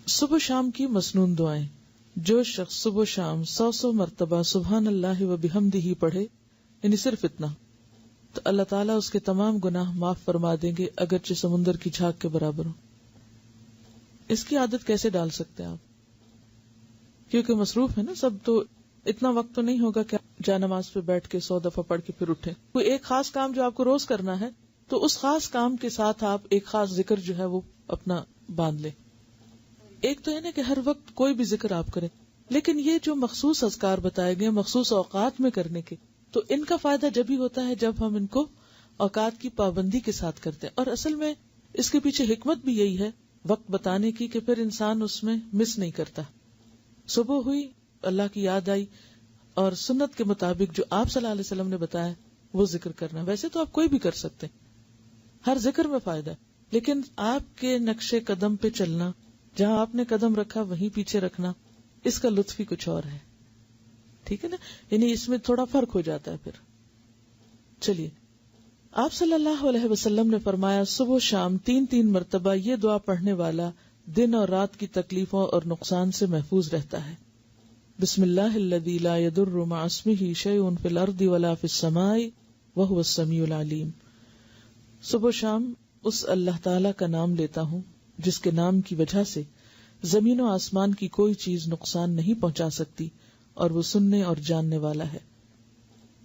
صبح شام کی مسنون دعائیں. جو شخص صبح شام 100 مرتبہ سبحان اللہ و بحمدہ پڑھے، یعنی صرف اتنا، تو اللہ تعالیٰ اس کے تمام گناہ معاف فرما دیں گے، اگرچہ سمندر کی جھاگ کے برابر ہو. اس کی عادت کیسے ڈال سکتے ہیں آپ؟ کیونکہ مصروف ہے نا سب، تو اتنا وقت تو نہیں ہوگا کہ جا نماز پہ بیٹھ کے 100 دفعہ پڑھ کے پھر اٹھیں. کوئی ایک خاص کام جو آپ کو روز کرنا ہے، تو اس خاص کام کے ساتھ آپ ایک خاص ذکر جو ہے وہ اپنا باندھ لیں. ایک تو ہے نا کہ ہر وقت کوئی بھی ذکر آپ کریں، لیکن یہ جو مخصوص اذکار بتائے گئے مخصوص اوقات میں کرنے کے، تو ان کا فائدہ جب ہی ہوتا ہے جب ہم ان کو اوقات کی پابندی کے ساتھ کرتے ہیں. اور اصل میں اس کے پیچھے حکمت بھی یہی ہے وقت بتانے کی، کہ پھر انسان اس میں مس نہیں کرتا. صبح ہوئی، اللہ کی یاد آئی، اور سنت کے مطابق جو آپ صلی اللہ علیہ وسلم نے بتایا وہ ذکر کرنا. ویسے تو آپ کوئی بھی کر سکتے ہیں، ہر ذکر میں فائدہ ہے، لیکن آپ کے نقشے قدم پہ چلنا، جہاں آپ نے قدم رکھا وہیں پیچھے رکھنا، اس کا لطف ہی کچھ اور ہے. ٹھیک ہے نا، یعنی اس میں تھوڑا فرق ہو جاتا ہے. پھر چلیے، آپ صلی اللہ علیہ وسلم نے فرمایا صبح و شام 3 مرتبہ یہ دعا پڑھنے والا دن اور رات کی تکلیفوں اور نقصان سے محفوظ رہتا ہے. بسم اللہ الذی لا یضر مع اسمہ شیء فی الارض ولا فی السماء وہو السمیع العلیم. صبح و شام اس اللہ تعالی کا نام لیتا ہوں جس کے نام کی وجہ سے زمین و آسمان کی کوئی چیز نقصان نہیں پہنچا سکتی، اور وہ سننے اور جاننے والا ہے.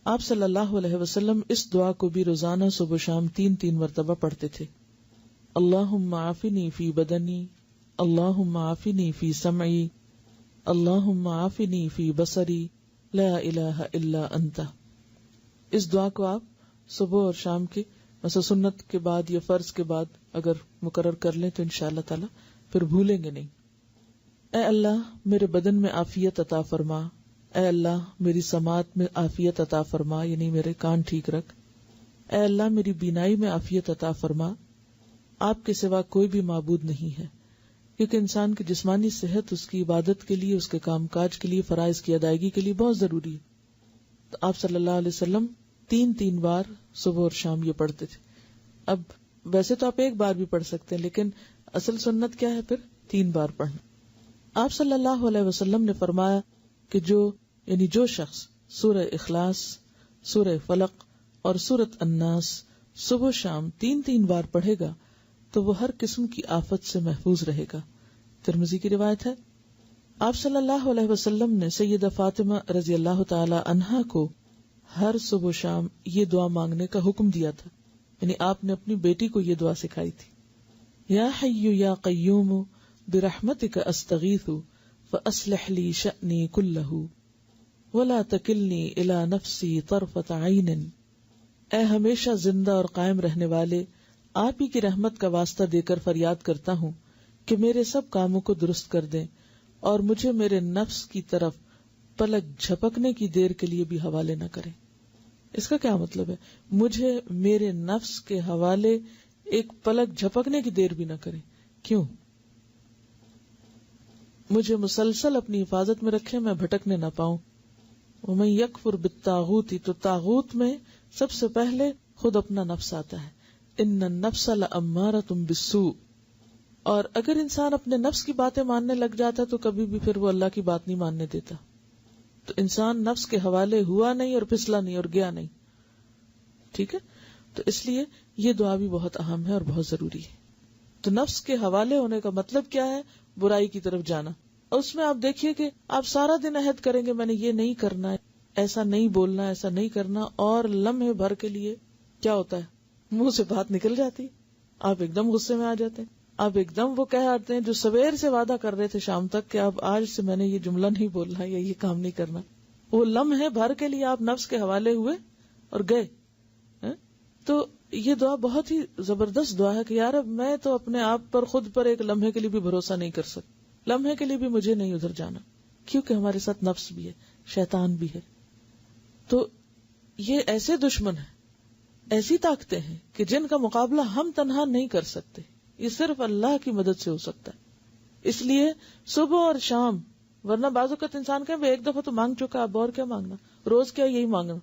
آپ صلی اللہ علیہ وسلم اس دعا کو بھی روزانہ صبح و شام 3 مرتبہ پڑھتے تھے. اللہم عافنی فی بدنی، اللہم عافنی فی سمعی، اللہم عافنی فی بصری، لا الہ الا انت. اس دعا کو آپ صبح اور شام کے مثلا سنت کے بعد یا فرض کے بعد اگر مقرر کر لیں تو انشاءاللہ تعالی پھر بھولیں گے نہیں. اے اللہ میرے بدن میں عافیت عطا فرما، اے اللہ میری سماعت میں عافیت عطا فرما، یعنی میرے کان ٹھیک رکھ. اے اللہ میری بینائی میں عافیت عطا فرما. آپ کے سوا کوئی بھی معبود نہیں ہے، کیونکہ انسان کی جسمانی صحت اس کی عبادت کے لیے، اس کے کام کاج کے لیے، فرائض کی ادائیگی کے لیے بہت ضروری ہے. تو آپ صلی اللہ علیہ وسلم 3 بار صبح اور شام یہ پڑھتے تھے. اب ویسے تو آپ ایک بار بھی پڑھ سکتے ہیں، لیکن اصل سنت کیا ہے؟ پھر 3 بار پڑھنا. آپ صلی اللہ علیہ وسلم نے فرمایا کہ جو شخص سورہ اخلاص، سورہ فلق اور سورۃ الناس صبح شام 3 بار پڑھے گا تو وہ ہر قسم کی آفت سے محفوظ رہے گا. ترمذی کی روایت ہے. آپ صلی اللہ علیہ وسلم نے سیدہ فاطمہ رضی اللہ تعالی عنہا کو ہر صبح شام یہ دعا مانگنے کا حکم دیا تھا، یعنی آپ نے اپنی بیٹی کو یہ دعا سکھائی تھی. یا حی یا قیوم برحمتک استغیث فاصلح لی شأنی کلہ ولا تکلنی الی نفسی طرفۃ عین. اے ہمیشہ زندہ اور قائم رہنے والے، آپ ہی کی رحمت کا واسطہ دے کر فریاد کرتا ہوں کہ میرے سب کاموں کو درست کر دیں اور مجھے میرے نفس کی طرف پلک جھپکنے کی دیر کے لیے بھی حوالے نہ کریں. اس کا کیا مطلب ہے؟ مجھے میرے نفس کے حوالے ایک پلک جھپکنے کی دیر بھی نہ کریں. کیوں؟ مجھے مسلسل اپنی حفاظت میں رکھیں، میں بھٹکنے نہ پاؤں. ومن یکفر بالطاغوت، تو طاغوت میں سب سے پہلے خود اپنا نفس آتا ہے. ان النفس لامارۃ بالسوء. اور اگر انسان اپنے نفس کی باتیں ماننے لگ جاتا تو کبھی بھی پھر وہ اللہ کی بات نہیں ماننے دیتا. تو انسان نفس کے حوالے ہوا نہیں اور پھسلا نہیں اور گیا نہیں. ٹھیک ہے، تو اس لیے یہ دعا بھی بہت اہم ہے اور بہت ضروری ہے. تو نفس کے حوالے ہونے کا مطلب کیا ہے؟ برائی کی طرف جانا. اور اس میں آپ دیکھیے کہ آپ سارا دن عہد کریں گے میں نے یہ نہیں کرنا ہے، ایسا نہیں بولنا، ایسا نہیں کرنا، اور لمحے بھر کے لیے کیا ہوتا ہے؟ منہ سے بات نکل جاتی، آپ ایک دم غصے میں آ جاتے ہیں، آپ ایک دم وہ کہہ آتے ہیں جو سویر سے وعدہ کر رہے تھے شام تک کہ اب آج سے میں نے یہ جملہ نہیں بولنا یا یہ کام نہیں کرنا. وہ لمحے بھر کے لیے آپ نفس کے حوالے ہوئے اور گئے. تو یہ دعا بہت ہی زبردست دعا ہے کہ یار اب میں تو اپنے آپ پر، خود پر ایک لمحے کے لیے بھی بھروسہ نہیں کر سکتا، لمحے کے لیے بھی مجھے نہیں ادھر جانا، کیونکہ ہمارے ساتھ نفس بھی ہے، شیطان بھی ہے. تو یہ ایسے دشمن ہیں، ایسی طاقتیں ہیں کہ جن کا مقابلہ ہم تنہا نہیں کر سکتے، یہ صرف اللہ کی مدد سے ہو سکتا ہے. اس لیے صبح اور شام، ورنہ بعض اوقات انسان کہیں ایک دفعہ تو مانگ چکا، اب اور کیا مانگنا، روز کیا یہی مانگنا.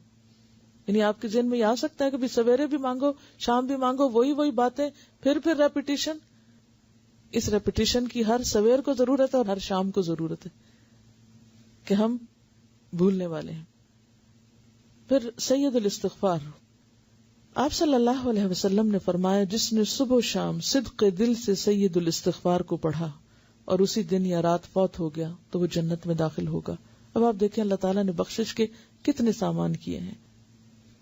یعنی آپ کے ذہن میں یہ آ سکتا ہے کہ سویرے بھی مانگو، شام بھی مانگو، وہی باتیں، پھر ریپیٹیشن. اس ریپیٹیشن کی ہر سویر کو ضرورت ہے اور ہر شام کو ضرورت ہے کہ ہم بھولنے والے ہیں. پھر سید الاستغفار. آپ صلی اللہ علیہ وسلم نے فرمایا جس نے صبح و شام صدق دل سے سید الاستغفار کو پڑھا اور اسی دن یا رات فوت ہو گیا تو وہ جنت میں داخل ہوگا. اب آپ دیکھیں اللہ تعالیٰ نے بخشش کے کتنے سامان کیے ہیں.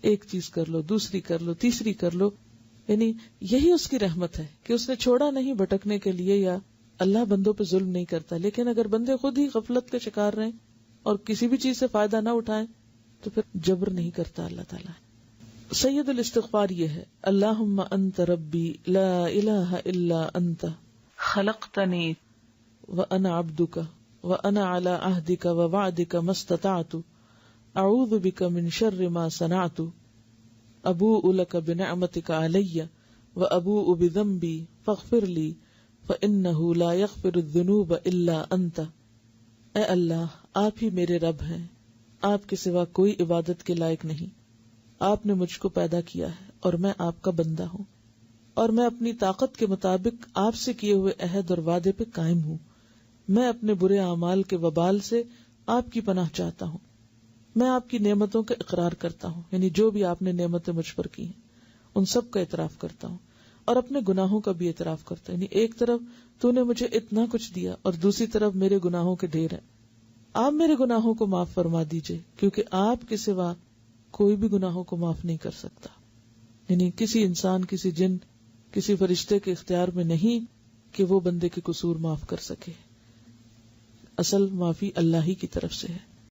ایک چیز کر لو، دوسری کر لو، تیسری کر لو. یعنی یہی اس کی رحمت ہے کہ اس نے چھوڑا نہیں بھٹکنے کے لیے، یا اللہ بندوں پہ ظلم نہیں کرتا. لیکن اگر بندے خود ہی غفلت کے شکار رہیں اور کسی بھی چیز سے فائدہ نہ اٹھائیں تو پھر جبر نہیں کرتا اللہ تعالیٰ. سید الاستغفار یہ ہے اللہم انت ربی لا الہ الا انت خلقتنی وانا عبدک وانا علی عہدک ووعدک ما استطعت اعوذ بک من شر ما صنعت ابوء لک بنعمتک علی وابوء بذنبی فاغفر لی فانہ لا یغفر الذنوب الا انت. اے اللہ آپ ہی میرے رب ہیں، آپ کے سوا کوئی عبادت کے لائق نہیں. آپ نے مجھ کو پیدا کیا ہے اور میں آپ کا بندہ ہوں، اور میں اپنی طاقت کے مطابق آپ سے کیے ہوئے عہد اور وعدے پہ قائم ہوں. میں اپنے برے اعمال کے وبال سے آپ کی پناہ چاہتا ہوں. میں آپ کی نعمتوں کا اقرار کرتا ہوں، یعنی جو بھی آپ نے نعمتیں مجھ پر کی ہیں ان سب کا اعتراف کرتا ہوں، اور اپنے گناہوں کا بھی اعتراف کرتا ہوں. یعنی ایک طرف تو نے مجھے اتنا کچھ دیا اور دوسری طرف میرے گناہوں کے ڈھیر ہیں. آپ میرے گناہوں کو معاف فرما دیجئے کیونکہ آپ کے سوا کوئی بھی گناہوں کو معاف نہیں کر سکتا. یعنی کسی انسان، کسی جن، کسی فرشتے کے اختیار میں نہیں کہ وہ بندے کے قصور معاف کر سکے. اصل معافی اللہ ہی کی طرف سے ہے.